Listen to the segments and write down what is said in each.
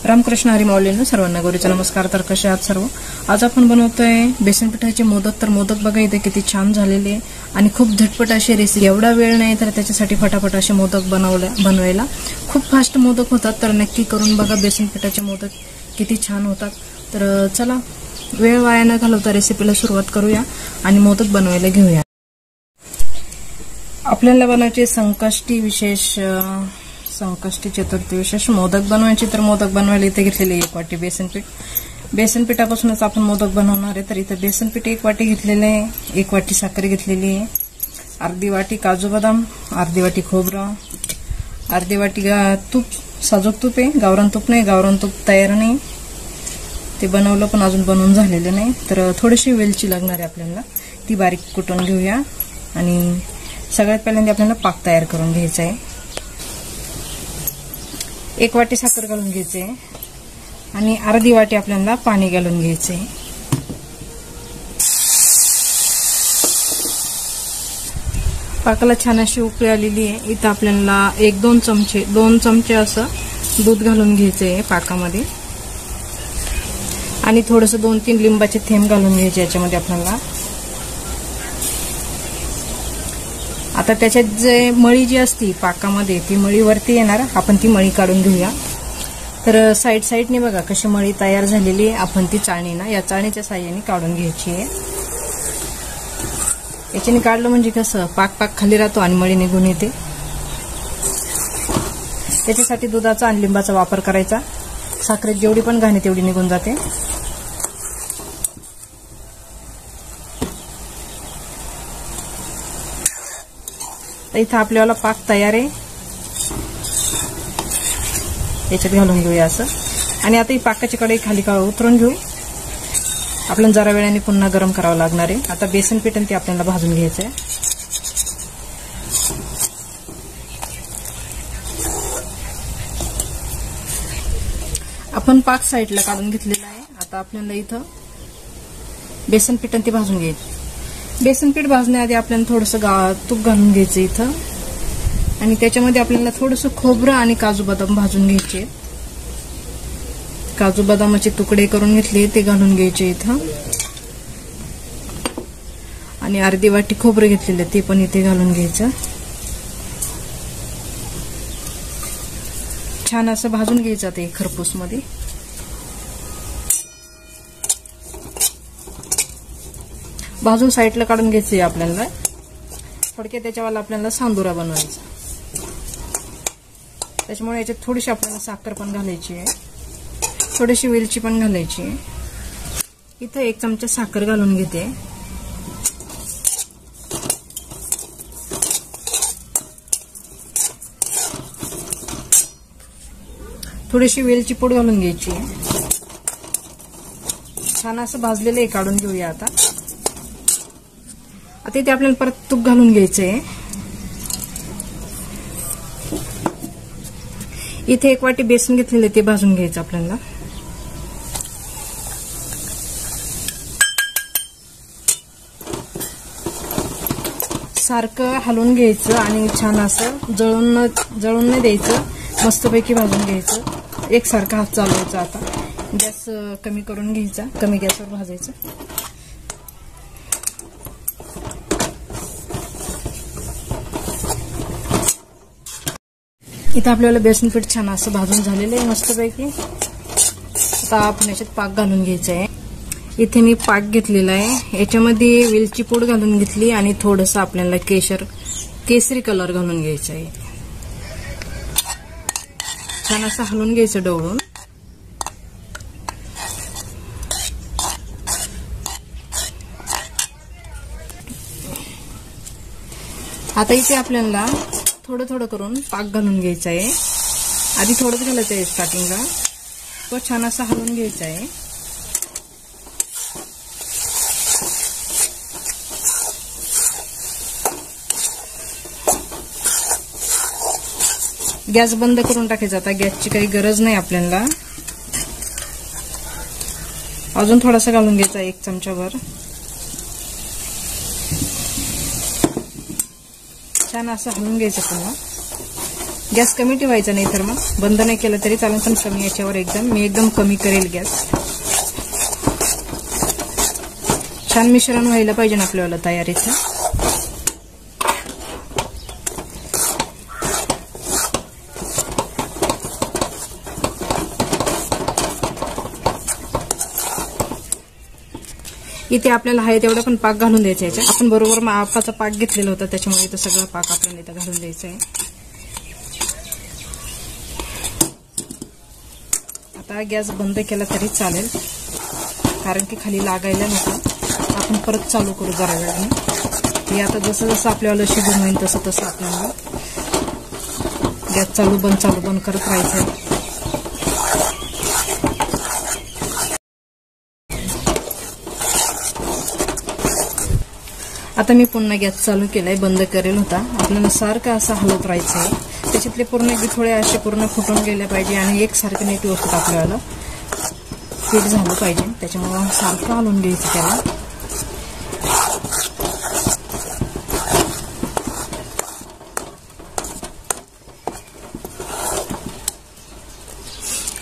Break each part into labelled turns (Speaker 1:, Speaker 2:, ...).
Speaker 1: रामकृष्ण हरी माऊलींनो सर्वांना गौरीचा नमस्कार। तर कसे आहात सर्व? आज आपण बनवतोय बेसन पिठाचे मोदक। तर मोदक बघा इथे किती छान झालेले आणि खूप झटपट अशी रेसिपी। एवढा वेळ नाही तर त्याच्यासाठी फटाफट असे मोदक बनवायला खूप फास्ट मोदक होतात। तर नक्की करून बघा, बेसन पिठाचे मोदक किती छान होतात। तर चला वेळ वाया न घालवता रेसिपीला सुरुवात करूया आणि मोदक बनवायला घेऊया। आपल्याला बनवायचे संकष्टी चतुर्थी विशेष मोदक बनवायचे। तर मोदक बनवायला इथे घेतलेले 1 वाटी बेसन पीठ। बेसन पिठापासूनच आपण मोदक बनवणार आहे। तर इथे बेसन पीठ 1 वाटी घेतलेले आहे, 1 वाटी साखर घेतलेली आहे, अर्धी वाटी काजू बदाम, अर्धी वाटी खोबरं, अर्धी वाटी तूप, साजूक तूप आहे, गावरान तूप नाही, गावरान तूप तयार नाही, ते बनवलं पण अजून बनवून झालेलं नाही। तर थोडीशी वेलची लागणार आहे आपल्याला, ती बारीक कुटून घेऊया। आणि सगळ्यात पहिल्यांदा आपल्याला पाक तयार करून घ्यायचा आहे। 1 वाटी साखर घालून घ्यायचे आणि अर्धी वाटी आपल्याला पाणी घालून घ्यायचे। पाकाला छान अशी उकळी आलेली आहे। इथं आपल्याला 2 चमचे असं दूध घालून घ्यायचे पाकामध्ये आणि थोडंसं 2-3 लिंबाचे थेंब घालून घ्यायचे याच्यामध्ये आपल्याला। आता त्याच्यात जे मळी जी असती पाकामध्ये, ती मळी वरती येणार, आपण ती मळी काढून घेऊया। तर साईडने बघा कशी मळी तयार झालेली आहे। आपण ती चाळणी ना, या चाळणीच्या साहाय्याने काढून घ्यायची आहे। याच्याने काढलं म्हणजे कसं पाक खाली राहतो आणि मळी निघून येते। त्याच्यासाठी दुधाचा आणि लिंबाचा वापर करायचा। साखरेत जेवढी पण घाण तेवढी निघून जाते। इथं आपल्याला पाक तयार आहे, याच्यात घालून घेऊया असं। आणि आता ही पाकाची कढई खाली उतरून घेऊ। आपल्याला जरा वेळाने पुन्हा गरम करावं लागणार आहे। आता बेसन पीठ ते आपल्याला भाजून घ्यायचं आहे। आपण पाक साईडला काढून घेतलेला आहे। आता आपल्याला इथं बेसन पीठ ते भाजून घ्यायचं। बेसन पीठ भाजण्याआधी आपल्याला थोडंसं तूप घालून घ्यायचं इथं आणि त्याच्यामध्ये आपल्याला थोडंसं खोबरं आणि काजू बदाम भाजून घ्यायचे। काजू बदामाचे तुकडे करून घेतले, ते घालून घ्यायचे इथं आणि अर्धी वाटी खोबरं घेतलेलं ते पण इथे घालून घ्यायचं। छान असं भाजून घ्यायचं ते खरपूस मध्ये। भाजून साईडला काढून घ्यायचे आपल्याला। थोडक्यात त्याच्यावाला आपल्याला सांदुरा बनवायचा, त्याच्यामुळे याच्यात थोडीशी आपल्याला साखर पण घालायची आहे, थोडीशी वेलची पण घालायची आहे। इथं 1 चमचा साखर घालून घेते, थोडीशी वेलची पूड घालून घ्यायची आहे। छान असं भाजलेलं काढून घेऊया आता इथे आपल्याला परत तूप घालून घ्यायचंय। इथे 1 वाटी बेसन घेतलेलं ते भाजून घ्यायचं आपल्याला। सारखं हलवून घ्यायचं आणि छान असं जळून नाही द्यायचं, मस्तपैकी भाजून घ्यायचं। एकसारखा हात चालवायचा। आता गॅस कमी करून घ्यायचा, कमी गॅसवर भाजायचं। इथं आपल्याला बेसन पीठ छान असं भाजून झालेलं आहे मस्तपैकी। आता आपण याच्यात पाक घालून घ्यायचा आहे। इथे मी पाक घेतलेला आहे, याच्यामध्ये वेलची पूड घालून घेतली आणि थोडंसं आपल्याला केसरी कलर घालून घ्यायचा आहे। छान असं हलवून घ्यायचं ढवळून। आता इथे आपल्याला थोडं करून पाक घालून घ्यायचा आहे। आधी थोडंच घालायचं आहे स्टार्टिंगला, तो छान असा हलवून घ्यायचा आहे। गॅस बंद करून टाकायचा। आता गॅसची काही गरज नाही आपल्याला। अजून थोडासा घालून घ्यायचा 1 चमचाभर। छान असं हलवून घ्यायचं पुन्हा। गॅस कमी ठेवायचा, नाही तर मग बंद नाही केलं तरी चालेल, पण कमी याच्यावर मी एकदम कमी करेल गॅस. छान मिश्रण व्हायला पाहिजे ना आपल्याला तयारीचं. इथे आपल्याला हवे तेवढा पण पाक घालून द्यायचा याच्यात. आपण बरोबर मापाचा पाक घेतलेला होता, त्याच्यामुळे इथं सगळा पाक आपल्याला इथं घालून द्यायचा आहे. आता गॅस बंद केला तरी चालेल, कारण की खाली लागायला नको. आपण परत चालू करू जरा वेळाने. हे आता जसं जसं आपल्याला शिजून होईल तसं तसं आपल्याला गॅस चालू बंद करत राहायचं आहे. आता मी पुन्हा गॅस चालू केलाय, बंद करेल होता. आपल्याला सारखं असं हलवत राहायचं आहे. त्याच्यातले पूर्ण थोडे असे पूर्ण फुटून गेले पाहिजे आणि एकसारखं नीट व्यवस्थित आपल्याला पीठ झालं पाहिजे. त्याच्यामुळे सारखं हलवून घ्यायचं त्याला.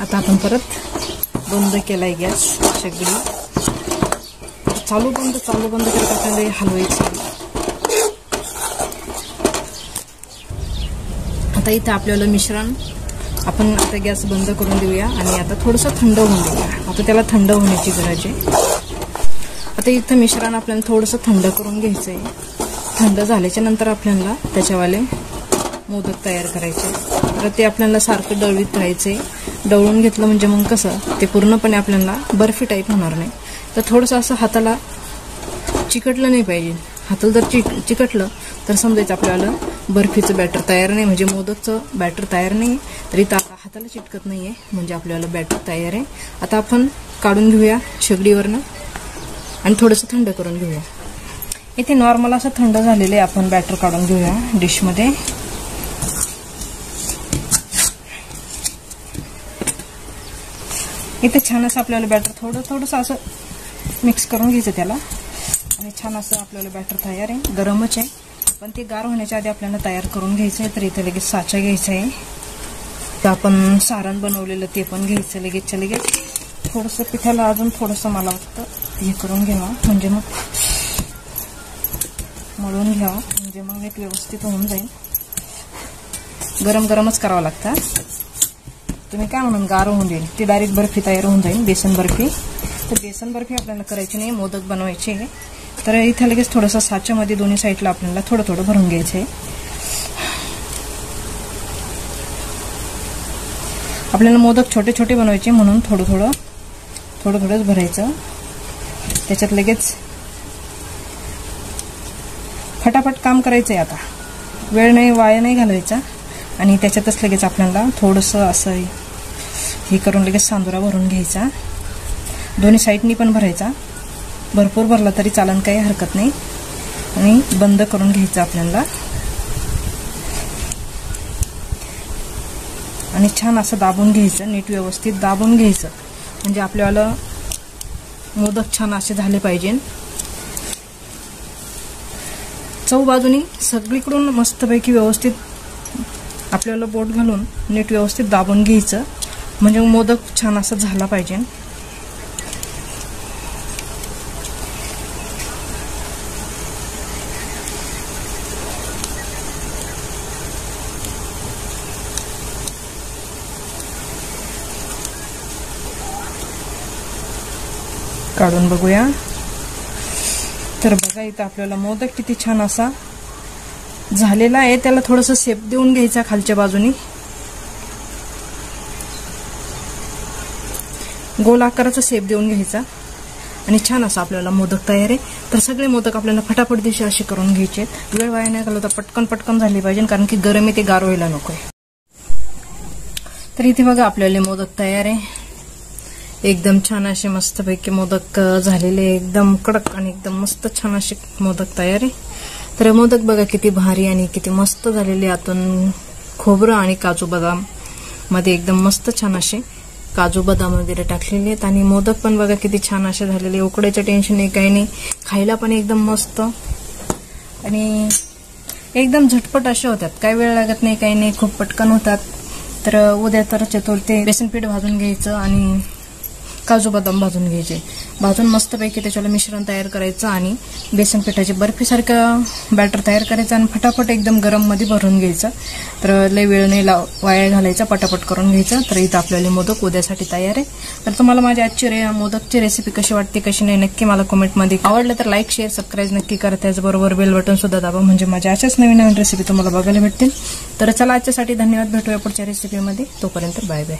Speaker 1: आता आपण परत बंद केलाय गॅस सगळी. चालू बंद करत आपल्याला हलवायचं. आता इथं आपल्याला मिश्रण आपण आता गॅस बंद करून देऊया आणि आता थोडंसं थंड होऊन देऊया. आता त्याला थंड होण्याची गरज आहे. आता इथं मिश्रण आपल्याला थोडंसं थंड करून घ्यायचंय. थंड झाल्याच्या नंतर आपल्याला त्याच्यावाले मोदक तयार करायचे. तर ते आपल्याला सारखं दळवीत राहायचंय. दळून घेतलं म्हणजे मग कसं ते पूर्णपणे आपल्याला बर्फी टाईप होणार नाही. तर थोडंसं असं हाताला चिकटलं नाही पाहिजे. हाताला जर चिकटलं तर समजायचं आपल्याला बर्फीचं बॅटर तयार नाही, म्हणजे मोदकचं बॅटर तयार नाही. तरी तर आता हाताला चिटकत नाहीये, म्हणजे आपल्याला बॅटर तयार आहे. आता आपण काढून घेऊया शेगडीवरनं आणि थोडंसं थंड करून घेऊया. इथे नॉर्मल असं थंड झालेलं आहे. आपण बॅटर काढून घेऊया डिशमध्ये. इथे छान असं आपल्याला बॅटर थोडंसं असं मिक्स करून घ्यायचं त्याला आणि छान असं आपल्याला बॅटर तयार आहे. गरमच आहे, पण ते गार होण्याच्या आधी आपल्याला तयार करून घ्यायचं आहे. तर इथे लगेच साचा घ्यायचा आहे. तर आपण सारण बनवलेलं ते पण घ्यायचं लगेचच्या लगेच. थोडंसं पिठाला अजून थोडंसं मला वाटतं हे करून घ्यावं, म्हणजे मग मळून घ्यावं, म्हणजे मग एक व्यवस्थित होऊन जाईल. गरमच करावं लागतं. तुम्ही काय म्हणून गार होऊन जाईल, ती डायरेक्ट बर्फी तयार होऊन जाईल, बेसन बर्फी. तर बेसन बर्फी आपल्याला करायची नाही, मोदक बनवायचे आहे. तर इथे लगेच थोडंसं साच्यामध्ये दोन्ही साईडला आपल्याला थोडं भरून घ्यायचं आहे. आपल्याला मोदक छोटे बनवायचे म्हणून थोडंच भरायचं. त्याच्यात लगेच फटाफट काम करायचं आहे. आता वेळ वाया नाही घालवायचा. आणि त्याच्यातच लगेच आपल्याला थोडंसं असं हे करून लगेच सांदुरा भरून घ्यायचा. दोन्ही साईडनी पण भरायचा. भरपूर भरला तरी चालन, काही हरकत नाही. आणि बंद करून घ्यायचं आपल्याला. आणि छान असं दाबून घ्यायचं, नीट व्यवस्थित दाबून घ्यायचं, म्हणजे आपल्याला मोदक छान असे झाले पाहिजे. चौ बाजूनी सगळीकडून मस्तपैकी व्यवस्थित आपल्याला बोट घालून नीट व्यवस्थित दाबून घ्यायचं, म्हणजे मोदक छान असा झाला पाहिजे. काढून बघूया. तर बघा इथं आपल्याला मोदक किती छान असा झालेला आहे. त्याला थोडंसं शेप देऊन घ्यायचा खालच्या बाजूनी. गोल आकाराचा शेप देऊन घ्यायचा आणि छान असा आपल्याला मोदक तयार आहे. तर सगळे मोदक आपल्याला फटाफट दिशे असे करून घ्यायचे. वेळ वाया नाही घालवता पटकन झाली पाहिजे, कारण की गरम आहे ते गार व्हायला नकोय. तर इथे बघा आपल्याला मोदक तयार आहे. एकदम छान असे मस्तपैकी मोदक झालेले, एकदम कडक आणि एकदम मस्त छान असे मोदक तयार आहे. तर मोदक बघा किती भारी आणि किती मस्त झालेले. आतून खोबरं आणि काजू बदाम मध्ये एकदम मस्त छान असे काजू बदाम वगैरे टाकलेले आहेत. आणि मोदक पण बघा किती छान असे झालेले. उकडायचं टेन्शन नाही, काही नाही. खायला पण एकदम मस्त. आणि एकदम झटपट असे होतात, काही वेळ लागत नाही, काही नाही, खूप पटकन होतात. तर उद्या तर चतुर्थी. बेसन पीठ भाजून घ्यायचं आणि काजू बदाम भाजून घ्यायचे. भाजून मस्तपैकी त्याच्याला मिश्रण तयार करायचं आणि बेसन पिठाची बर्फीसारखं बॅटर तयार करायचं आणि फटाफट एकदम गरम मध्ये भरून घ्यायचं. तर लय वेळ नाही वाया घालायचा, पटापट करून घ्यायचं. तर इथं आपल्याला मोदक उद्यासाठी तयार आहे. तर तुम्हाला माझी आजची मोदकची रेसिपी कशी वाटते कशी नाही नक्की मला कमेंटमध्ये. आवडलं तर लाईक शेअर सबस्क्राईब नक्की करा. त्याचबरोबर बेल बटन सुद्धा दाबा, म्हणजे माझ्या अशाच नवीन नवीन रेसिपी तुम्हाला बघायला भेटतील. तर चला आजच्यासाठी धन्यवाद. भेटूया पुढच्या रेसिपीमध्ये. तोपर्यंत बाय बाय.